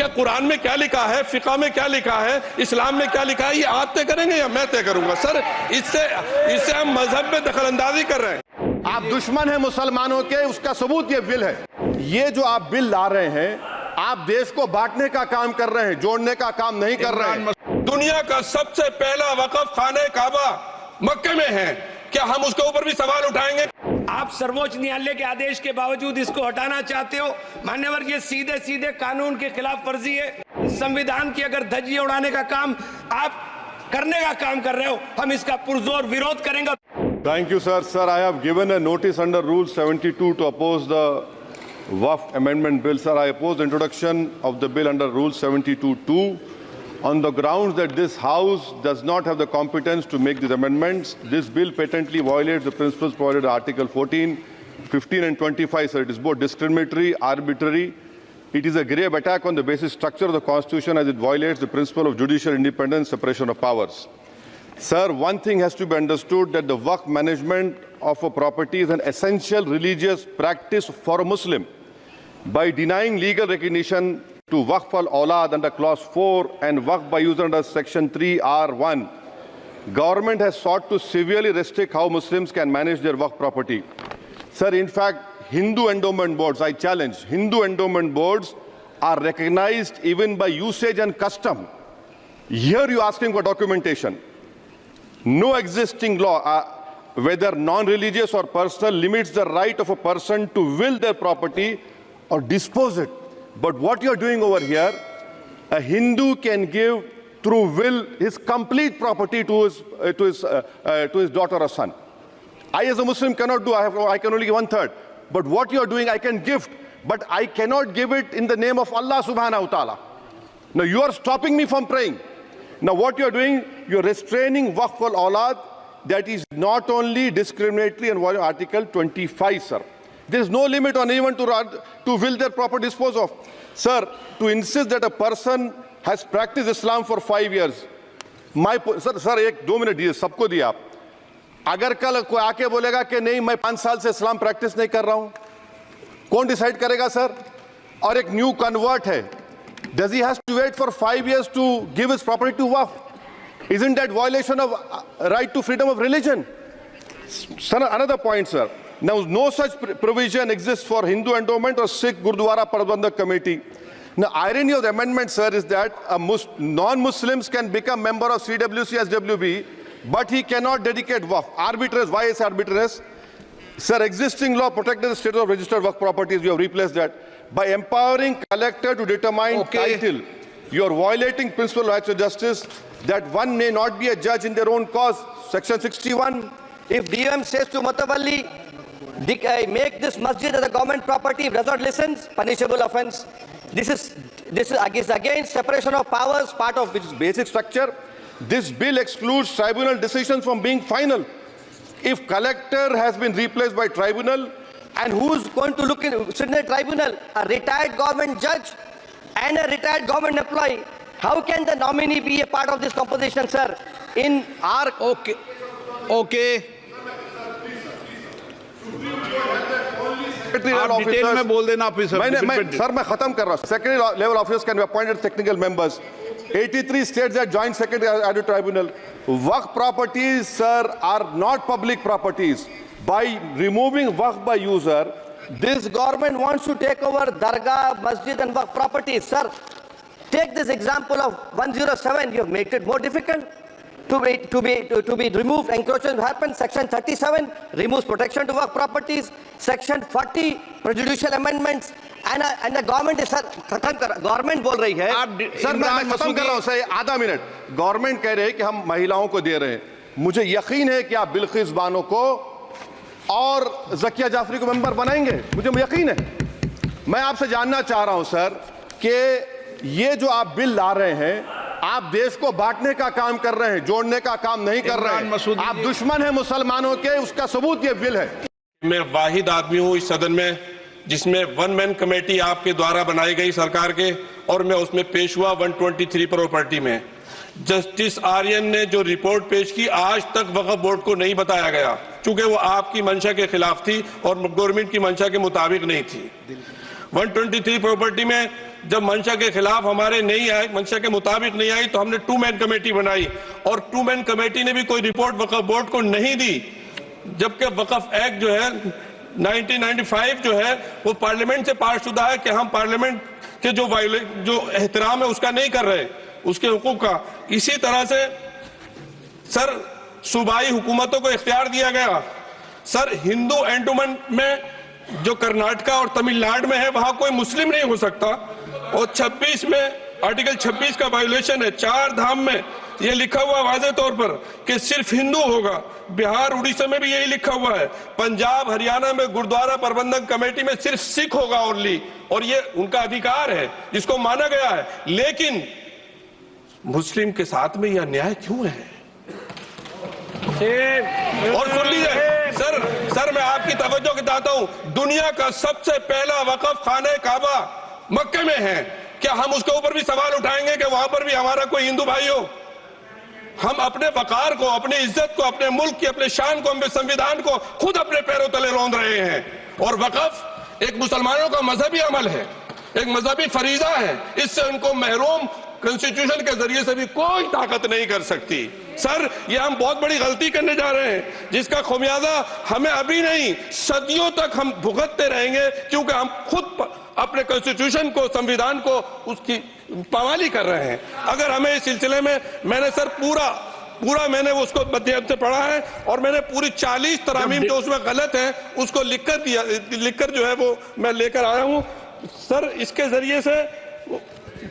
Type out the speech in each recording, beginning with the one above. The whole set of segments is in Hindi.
क्या कुरान में क्या लिखा है, फिक़ह में क्या लिखा है, इस्लाम में क्या लिखा है, ये आप तय करेंगे या मैं तय करूंगा? सर, इससे हम मजहब में दखलंदाजी कर रहे हैं। आप दुश्मन हैं मुसलमानों के, उसका सबूत ये बिल है। ये जो आप बिल ला रहे हैं, आप देश को बांटने का काम कर रहे हैं, जोड़ने का काम नहीं कर रहे हैं। दुनिया का सबसे पहला वक़्फ़ खाने काबा मक्के में है, क्या हम उसके ऊपर भी सवाल उठाएंगे? आप सर्वोच्च न्यायालय के आदेश के बावजूद इसको हटाना चाहते हो। मान्यवर, ये सीधे सीधे कानून के खिलाफ वर्जी है। संविधान की अगर धज्जियां उड़ाने का काम आप करने का काम कर रहे हो, हम इसका पुरजोर विरोध करेंगे। Thank you, sir. Sir, I have given a notice under Rule 72 to oppose the Waqf Amendment Bill. Sir, I oppose the introduction of the bill under Rule 72(2) on the grounds that this House does not have the competence to make these amendments. This bill patently violates the principles provided in Article 14, 15 and 25. Sir, it is both discriminatory, arbitrary. It is a grave attack on the basic structure of the Constitution as it violates the principle of judicial independence, separation of powers. Sir, one thing has to be understood, that the Waqf management of a property is an essential religious practice for a Muslim. By denying legal recognition to Waqf al-Awlad under Clause 4 and Waqf by user under Section 3(r)(1), government has sought to severely restrict how Muslims can manage their Waqf property. Sir, in fact, Hindu endowment boards, I challenge, Hindu endowment boards are recognized even by usage and custom. Here you are asking for documentation. No existing law, whether non-religious or personal, limits the right of a person to will their property or dispose it. But what you are doing over here, a Hindu can give through will his complete property to his daughter or son. I as a Muslim cannot do, I can only give 1/3. But what you are doing, I can gift, but I cannot give it in the name of Allah subhanahu wa ta'ala. Now you are stopping me from praying. Now what you are doing, you are restraining Waqf al-Awlad. That is not only discriminatory and violating Article 25, sir. There is no limit on anyone to will their property dispose of. Sir, to insist that a person has practiced Islam for 5 years, sir, एक 2 मिनट दिए, सबको दिया आप। अगर कल कोई आके बोलेगा कि नहीं मैं 5 साल से इस्लाम प्रैक्टिस नहीं कर रहा हूं, कौन डिसाइड करेगा सर? और एक न्यू कन्वर्ट है, does he has to wait for 5 years to give his property to Waqf? Isn't that violation of right to freedom of religion? Sir, another point, sir. Now, no such provision exists for Hindu endowment or Sikh Gurdwara Prabandhak Committee. Now, irony of the amendment, sir, is that non-Muslims can become member of CWC, SWB, but he cannot dedicate Waqf. Arbitrariness, why is arbitrariness? Sir, existing law protected the status of registered Waqf properties. You have replaced that. By empowering collector to determine title, you are violating principal rights of justice, that one may not be a judge in their own cause. Section 61. If DM says to Matawalli, make this masjid as a government property, if does not listen, punishable offence. This is against separation of powers, part of its basic structure. This bill excludes tribunal decisions from being final. If collector has been replaced by tribunal, and who is going to sit in the tribunal? A retired government judge and a retired government employee. How can the nominee be a part of this composition, sir? In our... Okay. आप डिटेल में बोल देना ऑफिसर। सर मैं खत्म कर रहा हूं। Secondary level officers can be appointed technical members. 83 states that joint secretary added tribunal. Waqf properties, sir, are not public properties. By removing Waqf by user, this government wants to take over Dargah, Masjid and Waqf properties. Sir, take this example of 107. You have made it more difficult to be removed. Encroachment happens. Section 37 removes protection to Waqf properties. Section 40 prejudicial amendments. And the government is, sir, government बोल रही है। सर मैं खत्म कर रहा हूं सर, आधा मिनट। गवर्नमेंट कह रहे हैं कि हम महिलाओं को दे रहे हैं। मुझे यकीन है कि आप बिल्किस बानो को और ज़किया जाफरी को मेंबर बनाएंगे, मुझे यकीन है। मैं आपसे जानना चाह रहा हूं सर कि ये जो आप बिल ला रहे हैं, आप देश को बांटने का काम कर रहे हैं, जोड़ने का काम नहीं कर रहे हैं। आप दुश्मन हैं मुसलमानों के, उसका सबूत ये बिल है। मैं वाहिद आदमी हूं इस सदन में जिसमें 1 मैन कमेटी आपके द्वारा बनाई गई सरकार के, और मैं उसमें पेश हुआ 123 प्रॉपर्टी में। जस्टिस आर्यन ने जो रिपोर्ट पेश की, आज तक वक्फ बोर्ड को नहीं बताया गया, चूंकि वो आपकी मंशा के खिलाफ थी और गवर्नमेंट की मंशा के मुताबिक नहीं थी। 123 प्रॉपर्टी में जब मंशा के खिलाफ हमारे नहीं आई, मंशा के मुताबिक नहीं आई, तो हमने 2 मैन कमेटी बनाई और 2 मैन कमेटी ने भी कोई रिपोर्ट वक्फ बोर्ड को नहीं दी, जबकि वक्फ एक्ट जो है 1995 जो है वो पार्लियामेंट से पास शुदा है कि हम पार्लियामेंट के जो एहतराम है उसका नहीं कर रहे, उसके हुकूक का। इसी तरह से सर सूबाई हुकूमतों को इख्तियार दिया गया। सर हिंदू एंडोमेंट में जो कर्नाटका और तमिलनाडु में है वहां कोई मुस्लिम नहीं हो सकता, और 26 में आर्टिकल 26 का वायोलेशन है। 4 धाम में ये लिखा हुआ वाज़े तौर पर कि सिर्फ हिंदू होगा। बिहार उड़ीसा में भी यही लिखा हुआ है। पंजाब हरियाणा में गुरुद्वारा प्रबंधन कमेटी में सिर्फ सिख होगा ओनली, और ये उनका अधिकार है जिसको माना गया है। लेकिन मुस्लिम के साथ में यह अन्याय क्यों है? और सुन लीजिए सर मैं आपकी तवज्जो के चाहता हूं, दुनिया का सबसे पहला वक्फ खाने काबा मक्के में है। क्या हम उसके ऊपर भी सवाल उठाएंगे कि वहां पर भी हमारा कोई हिंदू भाई हो? हम अपने वकार को, अपनी इज्जत को, अपने मुल्क की, अपने शान को, अपने संविधान को खुद अपने पैरों तले रौंद रहे हैं। और वक्फ एक मुसलमानों का मजहबी अमल है, एक मजहबी फरीजा है। इससे उनको महरूम कॉन्स्टिट्यूशन के जरिए से भी कोई ताकत नहीं कर सकती। सर ये हम बहुत बड़ी गलती करने जा रहे हैं, जिसका खुमियाजा हमें अभी नहीं सदियों तक हम भुगतते रहेंगे, क्योंकि हम खुद अपने कॉन्स्टिट्यूशन को, संविधान को, उसकी पामाली कर रहे हैं। अगर हमें इस सिलसिले में मैंने सर पूरा मैंने उसको मध्यम से पढ़ा है, और मैंने पूरी 40 तरामीम जो उसमें गलत है उसको लिखकर जो है वो मैं लेकर आया हूं। सर इसके जरिए से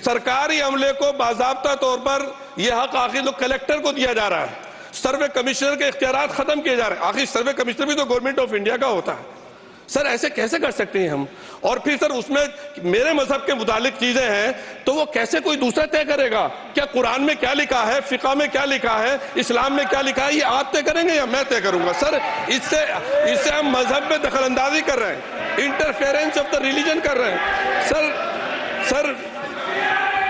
सरकारी अमले को बाज़ाब्ता तौर पर यह हक आखिर कलेक्टर को दिया जा रहा है, सर्वे कमिश्नर के इख्तियारात खत्म किए जा रहे हैं। आखिर सर्वे कमिश्नर भी तो गवर्नमेंट ऑफ इंडिया का होता है। सर ऐसे कैसे कर सकते हैं हम? और फिर सर उसमें मेरे मजहब के मुतालिक चीजें हैं तो वो कैसे कोई दूसरा तय करेगा? क्या कुरान में क्या लिखा है, फिक़ा में क्या लिखा है, इस्लाम में क्या लिखा है, ये आप तय करेंगे या मैं तय करूंगा? सर इससे हम मजहब में दखलंदाजी कर रहे हैं, इंटरफेरेंस ऑफ द रिलीजन कर रहे हैं।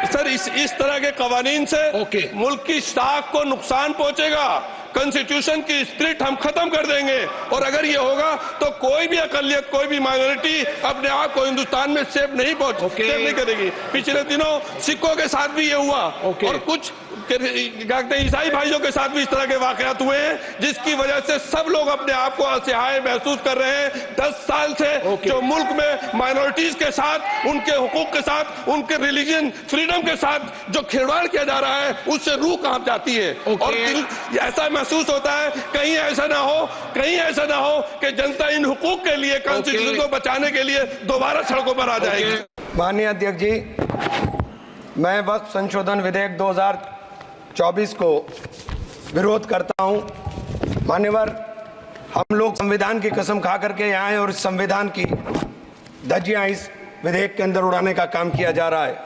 सर इस तरह के कवानीन से मुल्क की साख को नुकसान पहुंचेगा। कॉन्स्टिट्यूशन की स्पिरिट हम खत्म कर देंगे, और अगर ये होगा तो कोई भी अकलियत, कोई भी माइनॉरिटी अपने आप को हिंदुस्तान में सेफ नहीं करेगी। पिछले दिनों सिखों के साथ भी ये हुआ, और कुछ ईसाई भाइयों के साथ भी इस तरह के वाकयात हुए हैं, जिसकी वजह से सब लोग अपने आप को असहाय महसूस कर रहे हैं। 10 साल से जो मुल्क में माइनॉरिटीज के साथ, उनके हुकूक के साथ, उनके रिलीजन फ्रीडम के साथ जो खिलवाड़ किया जा रहा है, उससे रूह कांप जाती है। और ऐसा महसूस होता है कहीं ऐसा ना हो कि जनता इन हुकूक के लिए, कॉन्स्टिट्यूशन को बचाने के लिए दोबारा सड़कों पर आ जाएगी। माननीय अध्यक्ष जी, मैं वक्फ संशोधन विधेयक 2024 को विरोध करता हूं। मान्यवर, हम लोग संविधान की कसम खा करके यहाँ आए और इस संविधान की धज्जियां इस विधेयक के अंदर उड़ाने का काम किया जा रहा है।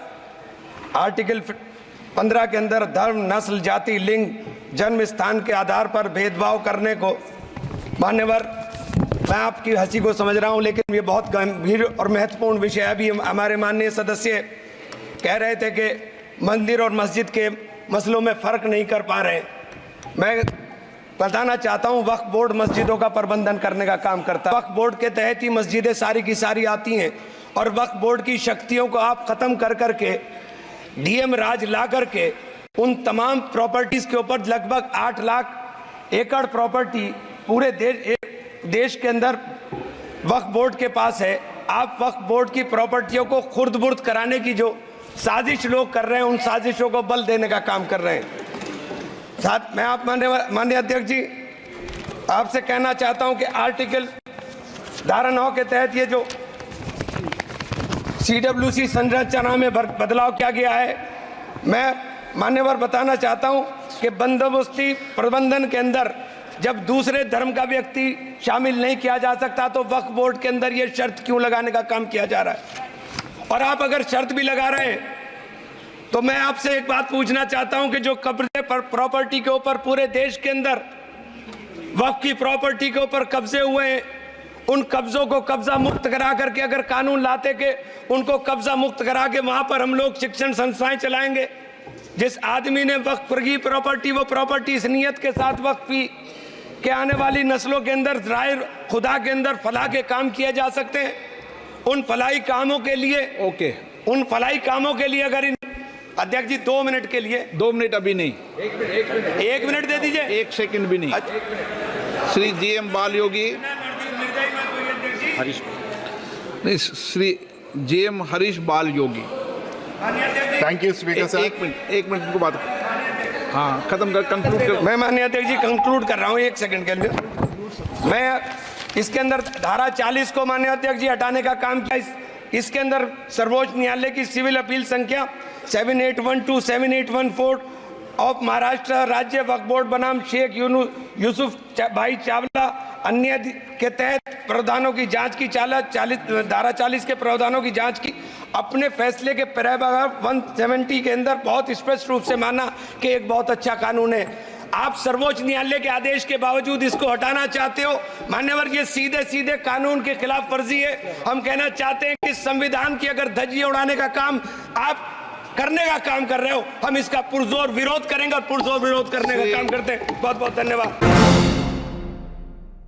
आर्टिकल 15 के अंदर धर्म, नस्ल, जाति, लिंग, जन्म स्थान के आधार पर भेदभाव करने को, मान्यवर मैं आपकी हंसी को समझ रहा हूं, लेकिन ये बहुत गंभीर और महत्वपूर्ण विषय है। अभी हमारे माननीय सदस्य कह रहे थे कि मंदिर और मस्जिद के मसलों में फ़र्क नहीं कर पा रहे। मैं बताना चाहता हूं, वक्फ बोर्ड मस्जिदों का प्रबंधन करने का काम करता है। वक्फ बोर्ड के तहत ही मस्जिदें सारी की सारी आती हैं, और वक्फ बोर्ड की शक्तियों को आप ख़त्म कर करके डीएम राज ला करके उन तमाम प्रॉपर्टीज़ के ऊपर लगभग 8 लाख एकड़ प्रॉपर्टी पूरे देश के अंदर वक्फ बोर्ड के पास है। आप वक्फ बोर्ड की प्रॉपर्टियों को खुर्द-बुर्द कराने की जो साजिश लोग कर रहे हैं, उन साजिशों को बल देने का काम कर रहे हैं। साथ मैं आप माननीय अध्यक्ष जी आपसे कहना चाहता हूं कि आर्टिकल धारा 9 के तहत ये जो CWC संरचना में बदलाव किया गया है, मैं मान्यवर बताना चाहता हूं कि बंदोबस्ती प्रबंधन के अंदर जब दूसरे धर्म का व्यक्ति शामिल नहीं किया जा सकता, तो वक्फ बोर्ड के अंदर ये शर्त क्यों लगाने का काम किया जा रहा है? और आप अगर शर्त भी लगा रहे हैं तो मैं आपसे एक बात पूछना चाहता हूं कि जो कब्जे पर प्रॉपर्टी के ऊपर पूरे देश के अंदर वक्फ की प्रॉपर्टी के ऊपर कब्जे हुए हैं, उन कब्जों को कब्जा मुक्त करा करके अगर कानून लाते के उनको कब्जा मुक्त करा के वहां पर हम लोग शिक्षण संस्थाएं चलाएंगे। जिस आदमी ने वक्फ की प्रॉपर्टी, वो प्रॉपर्टी इस नियत के साथ वक्फ की कि आने वाली नस्लों के अंदर राय खुदा के अंदर फलाह के काम किए जा सकते हैं, उन फलाई कामों के लिए ओके, अगर अध्यक्ष जी 2 मिनट के लिए 2 मिनट अभी नहीं, 1 मिनट दे दीजिए। 1 सेकंड भी नहीं। श्री जीएम बाल योगी, नहीं, Shri GM Harish Bal Yogi. Thank you speaker sir. 1 minute को बात, हाँ खत्म कर, कंक्लूड कर। मैं माननीय अध्यक्ष जी कंक्लूड कर रहा हूँ 1 सेकंड के लिए। मैं इसके अंदर धारा 40 को माननीय अध्यक्ष जी हटाने का काम किया। इसके अंदर सर्वोच्च न्यायालय की सिविल अपील संख्या 7812 7814 ऑफ महाराष्ट्र राज्य वक्फ बोर्ड बनाम शेख यूसुफ भाई चावला अन्य के तहत प्रावधानों की जांच की धारा 40 के प्रावधानों की जांच की। अपने फैसले के पैराग्राफ 170 के अंदर बहुत स्पष्ट रूप से माना कि एक बहुत अच्छा कानून है। आप सर्वोच्च न्यायालय के आदेश के बावजूद इसको हटाना चाहते हो मान्यवर, ये सीधे सीधे कानून के खिलाफ वर्जी है। हम कहना चाहते हैं कि संविधान की अगर धज्जियां उड़ाने का काम आप करने का काम कर रहे हो, हम इसका पुरजोर विरोध करेंगे और पुरजोर विरोध करने का काम करते हैं। बहुत बहुत धन्यवाद।